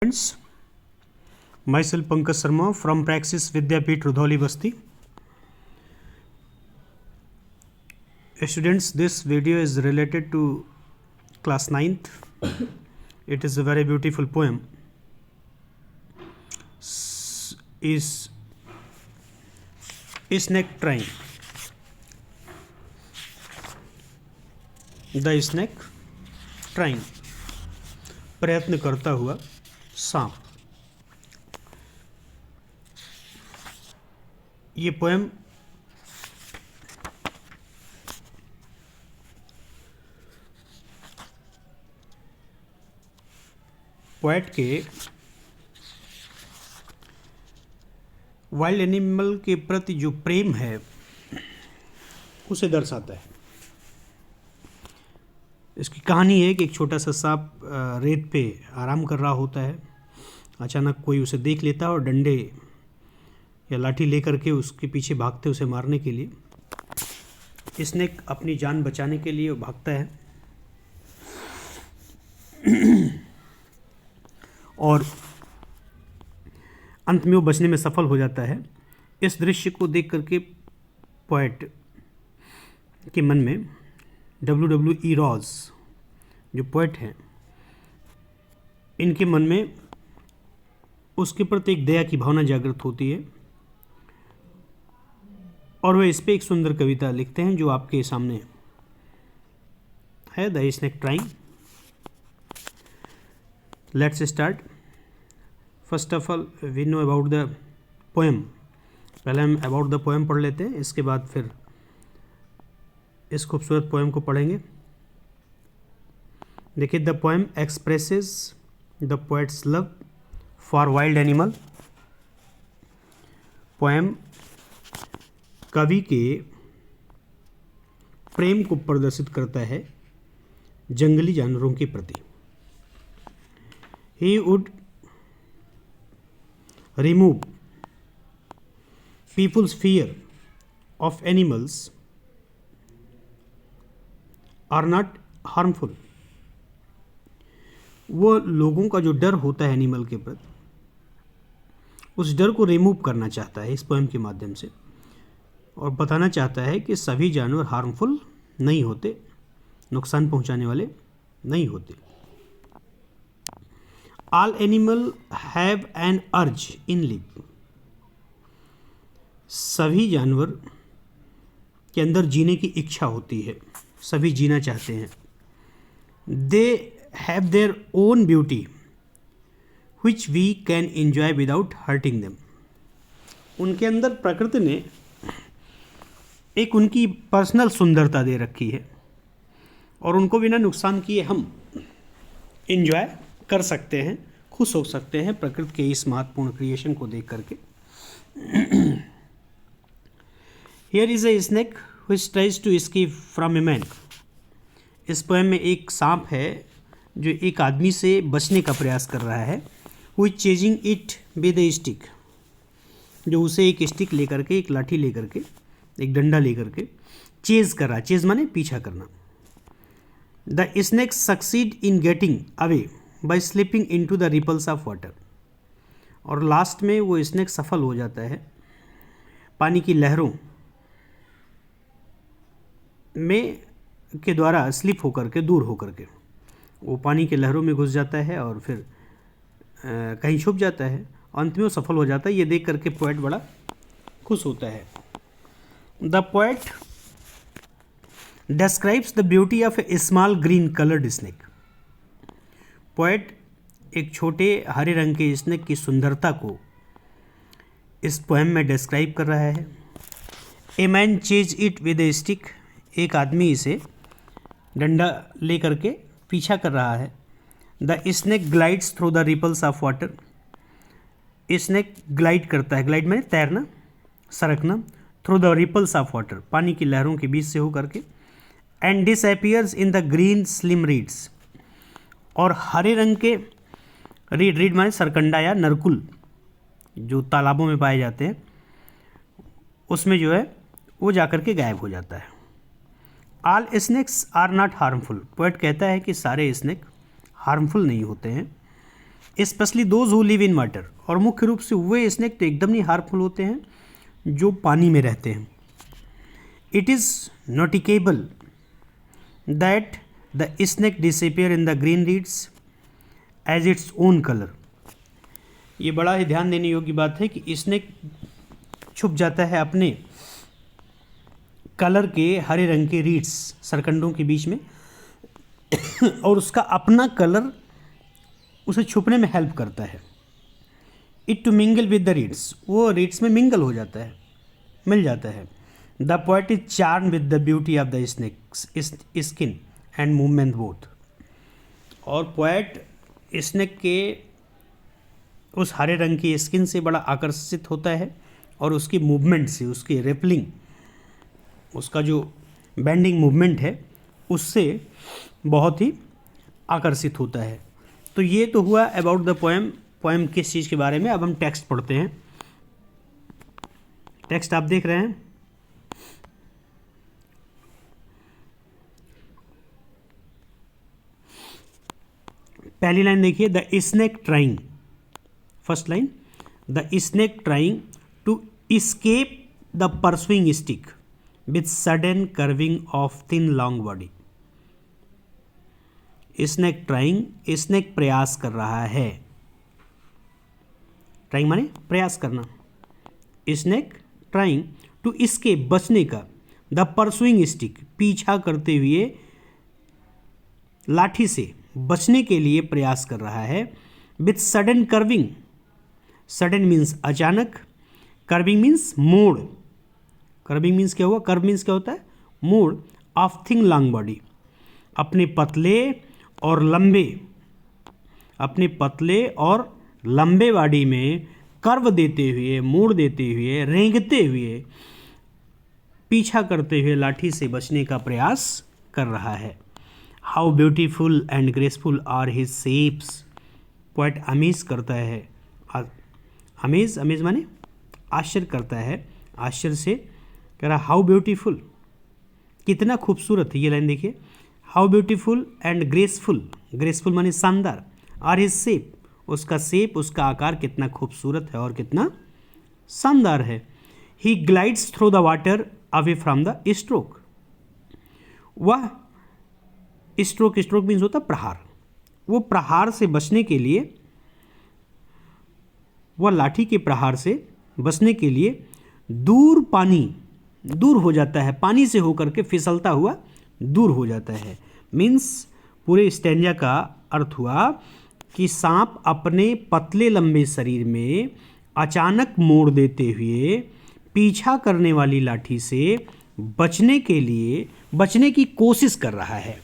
Friends, myself Pankaj Sharma from Praxis Vidyapeeth Rudholi Basti. Students, this video is related to class 9th. It is a very beautiful poem. Is snake trying? The snake trying. प्रयत्न करता हुआ सांप. ये poem poet के wild animal के प्रति जो प्रेम है उसे दर्शाता है. इसकी कहानी है कि एक छोटा सा सांप रेत पे आराम कर रहा होता है. अचानक कोई उसे देख लेता है और डंडे या लाठी लेकर के उसके पीछे भागते उसे मारने के लिए. स्नेक अपनी जान बचाने के लिए भागता है और अंत में वो बचने में सफल हो जाता है. इस दृश्य को देख करके पोएट के मन में W.E. रॉज जो पोएट हैं, इनके मन में उसके प्रति एक दया की भावना जागृत होती है और वे इस पे एक सुंदर कविता लिखते हैं जो आपके सामने है. The snake trying. Let's start. First of all we know about the poem. पहले हम अबाउट द पोएम पढ़ लेते हैं, इसके बाद फिर इस खूबसूरत पोएम को पढ़ेंगे. देखिए, the poem expresses the poets love for wild animal. Poem कवि के प्रेम को प्रदर्शित करता है जंगली जानवरों के प्रति. He would remove people's fear of animals are not harmful. वो लोगों का जो डर होता है एनिमल के प्रति, उस डर को रिमूव करना चाहता है इस पोएम के माध्यम से और बताना चाहता है कि सभी जानवर हार्मफुल नहीं होते, नुकसान पहुंचाने वाले नहीं होते. ऑल एनिमल हैव एन अर्ज इन लिव. सभी जानवर के अंदर जीने की इच्छा होती है, सभी जीना चाहते हैं. They have their own beauty which we can enjoy without hurting them. उनके अंदर प्रकृति ने एक उनकी पर्सनल सुंदरता दे रखी है और उनको बिना नुकसान किए हम एंजॉय कर सकते हैं, खुश हो सकते हैं प्रकृति के इस महत्वपूर्ण क्रिएशन को देख करके. Here is a snake which tries to escape from a man. इस पोएम में एक सांप है जो एक आदमी से बचने का प्रयास कर रहा है. who is chasing it with a stick. जो उसे एक स्टिक लेकर के, एक लाठी लेकर के, एक डंडा लेकर के चेज कर रहा है. चेज माने पीछा करना. The snake succeed in getting away by slipping into the ripples of water. और लास्ट में वो स्नेक सफल हो जाता है पानी की लहरों में के द्वारा स्लिप होकर के, दूर होकर के वो पानी के लहरों में घुस जाता है और फिर कहीं छुप जाता है. अंत में वो सफल हो जाता है. ये देख करके पोएट बड़ा खुश होता है. The poet describes the beauty of A small green coloured snake. Poet एक छोटे हरे रंग के स्नेक की सुंदरता को इस पोएम में डिस्क्राइब कर रहा है. A man chase it with A stick. एक आदमी इसे डंडा ले करके पीछा कर रहा है. The snake glides through the ripples of water. Snake glide करता है, ग्लाइड में तैरना, सरकना, through the ripples of water, पानी की लहरों के बीच से होकर के. And disappears in the green slim reeds. और हरे रंग के रीड, रीड माने सरकंडा या नरकुल जो तालाबों में पाए जाते हैं, उसमें जो है वो जाकर के गायब हो जाता है. All snakes are not harmful. Poet कहता है कि सारे स्नेक हार्मफुल नहीं होते हैं. Specially those who live in water, और मुख्य रूप से वे स्नेक तो एकदम नहीं हार्मफुल होते हैं जो पानी में रहते हैं। It is noticeable that the snake disappear in the green reeds as its own colour. ये बड़ा ही ध्यान देने योग्य बात है कि स्नेक छुप जाता है अपने कलर के हरे रंग के रीड्स, सरकंडों के बीच में और उसका अपना कलर उसे छुपने में हेल्प करता है। It to mingle with the reeds, वो रीड्स में मिंगल हो जाता है, मिल जाता है। The poet is charm with the beauty of the snake's skin and movement both. और पोएट स्नेक के उस हरे रंग की स्किन से बड़ा आकर्षित होता है और उसकी मूवमेंट से, उसकी रेपलिंग, उसका जो बेंडिंग मूवमेंट है उससे बहुत ही आकर्षित होता है। तो ये तो हुआ अबाउट द पोएम। पोएम किस चीज़ के बारे में। अब हम टेक्स्ट पढ़ते हैं। टेक्स्ट आप देख रहे हैं। पहली लाइन देखिए, the snake trying, first line, the snake trying to escape the pursuing stick with sudden curving of thin long body। Snake trying, snake प्रयास कर रहा है। ट्राइंग माने प्रयास करना। स्नेक ट्राइंग टू escape, बचने का, द परसुइंग स्टिक, पीछा करते हुए लाठी से बचने के लिए प्रयास कर रहा है। With sudden curving, sudden means अचानक, कर्विंग मीन्स मोड़। कर्विंग मीन्स क्या हुआ, कर्व मीन्स क्या होता है, मोड़। ऑफ थिंग लॉन्ग बॉडी, अपने पतले और लंबे, अपने पतले और लंबे बॉडी में कर्व देते हुए, मोड़ देते हुए, रेंगते हुए, पीछा करते हुए लाठी से बचने का प्रयास कर रहा है। How beautiful and graceful are his shapes. Poet amaze करता है, अमेज, अमेज माने आश्चर्य करता है, आश्चर्य से कह रहा हाउ ब्यूटीफुल, कितना खूबसूरत है। ये लाइन देखिए, how beautiful and graceful, graceful माने शानदार, आर हिज शेप, उसका शेप, उसका आकार कितना खूबसूरत है और कितना शानदार है। He glides through the water away from the stroke. वह स्ट्रोक, स्ट्रोक मीन्स होता प्रहार, वो प्रहार से बचने के लिए, वह लाठी के प्रहार से बचने के लिए दूर पानी, दूर हो जाता है, पानी से होकर के फिसलता हुआ दूर हो जाता है। मीन्स पूरे स्टैंजा का अर्थ हुआ कि सांप अपने पतले लंबे शरीर में अचानक मोड़ देते हुए पीछा करने वाली लाठी से बचने के लिए, बचने की कोशिश कर रहा है।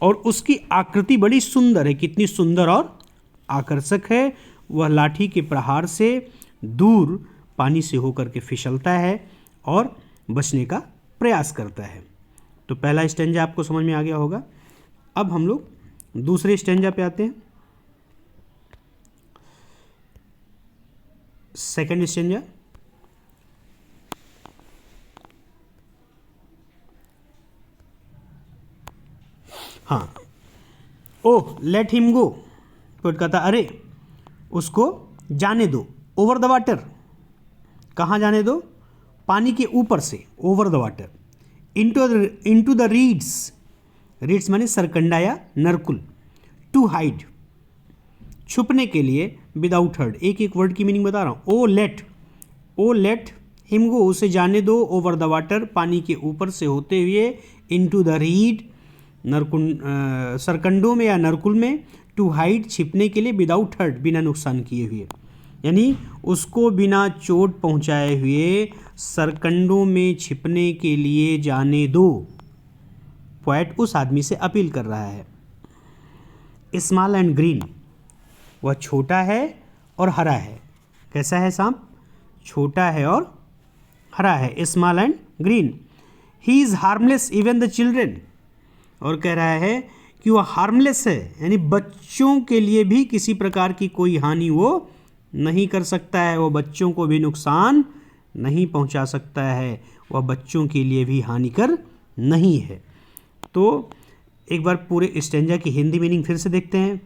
और उसकी आकृति बड़ी सुंदर है, कितनी सुंदर और आकर्षक है। वह लाठी के प्रहार से दूर पानी से होकर के फिसलता है और बचने का प्रयास करता है। तो पहला स्टेंजा आपको समझ में आ गया होगा। अब हम लोग दूसरे स्टेंजा पे आते हैं। सेकंड स्टेंजा, हाँ, ओह लेट हिम गो, पोएट कहता अरे उसको जाने दो। ओवर द वाटर, कहाँ जाने दो, पानी के ऊपर से, over the water. Into the reads, reads माने सरकंडा या नरकुल। टू हाइड, छुपने के लिए। विदाउट हर्ड, एक एक वर्ड की मीनिंग बता रहा हूँ। ओ लेट हिम गो, उसे जाने दो। ओवर द वाटर, पानी के ऊपर से होते हुए। इनटू द रीड, नरकुल, सरकंडों में या नरकुल में। टू हाइड, छिपने के लिए। विदाउट हर्ट, बिना नुकसान किए हुए, यानी उसको बिना चोट पहुंचाए हुए सरकंडों में छिपने के लिए जाने दो। पोएट उस आदमी से अपील कर रहा है। स्मॉल एंड ग्रीन, वह छोटा है और हरा है। कैसा है सांप, छोटा है और हरा है। Small and green. He is harmless even the children, और कह रहा है कि वह हार्मलेस है, यानी बच्चों के लिए भी किसी प्रकार की कोई हानि वो नहीं कर सकता है। वो बच्चों को भी नुकसान नहीं पहुंचा सकता है, वह बच्चों के लिए भी हानिकर नहीं है। तो एक बार पूरे स्टेंजा की हिंदी मीनिंग फिर से देखते हैं।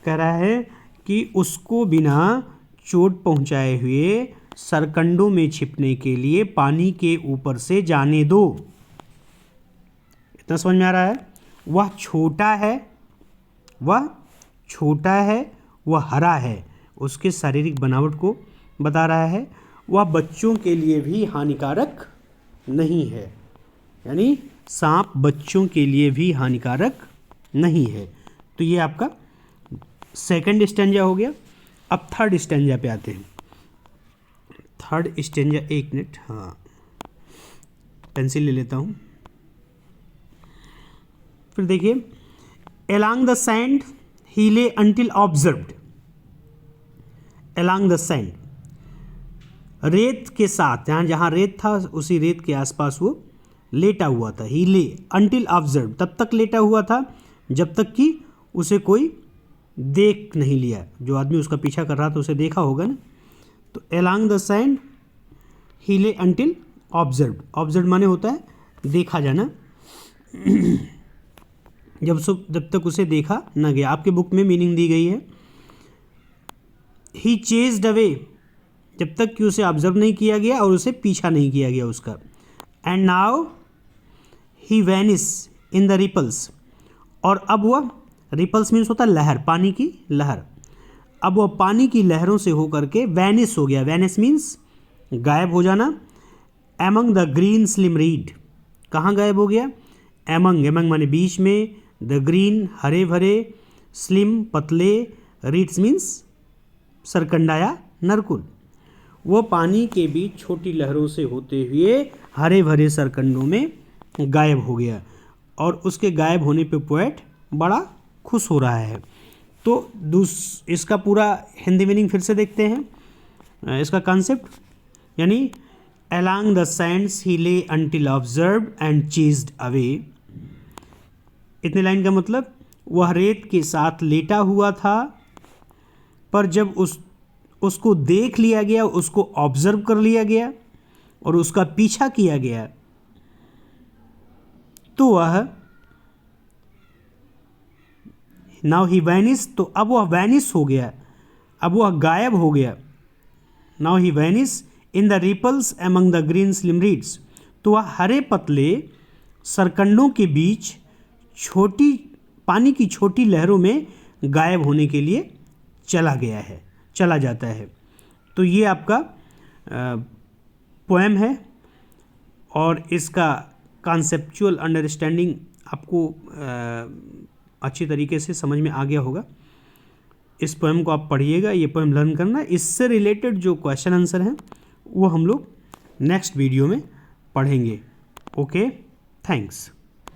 कह रहा है कि उसको बिना चोट पहुंचाए हुए सरकंडों में छिपने के लिए पानी के ऊपर से जाने दो। इतना समझ में आ रहा है? वह छोटा है, वह छोटा है, वह हरा है, उसके शारीरिक बनावट को बता रहा है। वह बच्चों के लिए भी हानिकारक नहीं है, यानी सांप बच्चों के लिए भी हानिकारक नहीं है। तो ये आपका सेकंड स्टेंजा हो गया। अब थर्ड स्टेंजा पे आते हैं। थर्ड स्टेंजा, एक मिनट, हाँ पेंसिल ले लेता हूँ। फिर देखिए, along the sand he lay until observed। along the sand, रेत के साथ, यहाँ जहाँ रेत था उसी रेत के आसपास वो लेटा हुआ था। ही ले until observed, तब तक लेटा हुआ था जब तक कि उसे कोई देख नहीं लिया। जो आदमी उसका पीछा कर रहा था उसे देखा होगा ना। तो along the sand he lay until observed, observed माने होता है देखा जाना। जब तक उसे देखा न गया। आपके बुक में मीनिंग दी गई है, ही चेज्ड अवे, जब तक कि उसे ऑब्जर्व नहीं किया गया और उसे पीछा नहीं किया गया उसका। And now he vanish in the ripples, और अब वह, रिपल्स मीन्स होता है लहर, पानी की लहर। अब वह पानी की लहरों से होकर के वैनिस हो गया। वैनिस मीन्स गायब हो जाना। Among the green slim read, कहाँ गायब हो गया? एमंग, एमंग माने बीच में, द ग्रीन हरे भरे, स्लिम पतले, रीड्स मीन्स सरकंडा या नरकुल। वो पानी के बीच छोटी लहरों से होते हुए हरे भरे सरकंडों में गायब हो गया। और उसके गायब होने पे पोएट बड़ा खुश हो रहा है। तो इसका पूरा हिंदी मीनिंग फिर से देखते हैं। इसका कॉन्सेप्ट, यानी along the sands he lay until observed and chased away। इतने लाइन का मतलब, वह रेत के साथ लेटा हुआ था, पर जब उसको देख लिया गया, उसको ऑब्जर्व कर लिया गया और उसका पीछा किया गया, तो वह नाउ ही वैनिस, तो अब वह वैनिस हो गया, अब वह गायब हो गया। Now he vanish in the ripples among the green slim reeds, तो वह हरे पतले सरकंडों के बीच छोटी पानी की छोटी लहरों में गायब होने के लिए चला गया है, चला जाता है। तो ये आपका पोएम है और इसका कॉन्सेप्चुअल अंडरस्टैंडिंग आपको अच्छी तरीके से समझ में आ गया होगा। इस पोएम को आप पढ़िएगा, ये पोएम लर्न करना। इससे रिलेटेड जो क्वेश्चन आंसर हैं वो हम लोग नेक्स्ट वीडियो में पढ़ेंगे। Okay, thanks.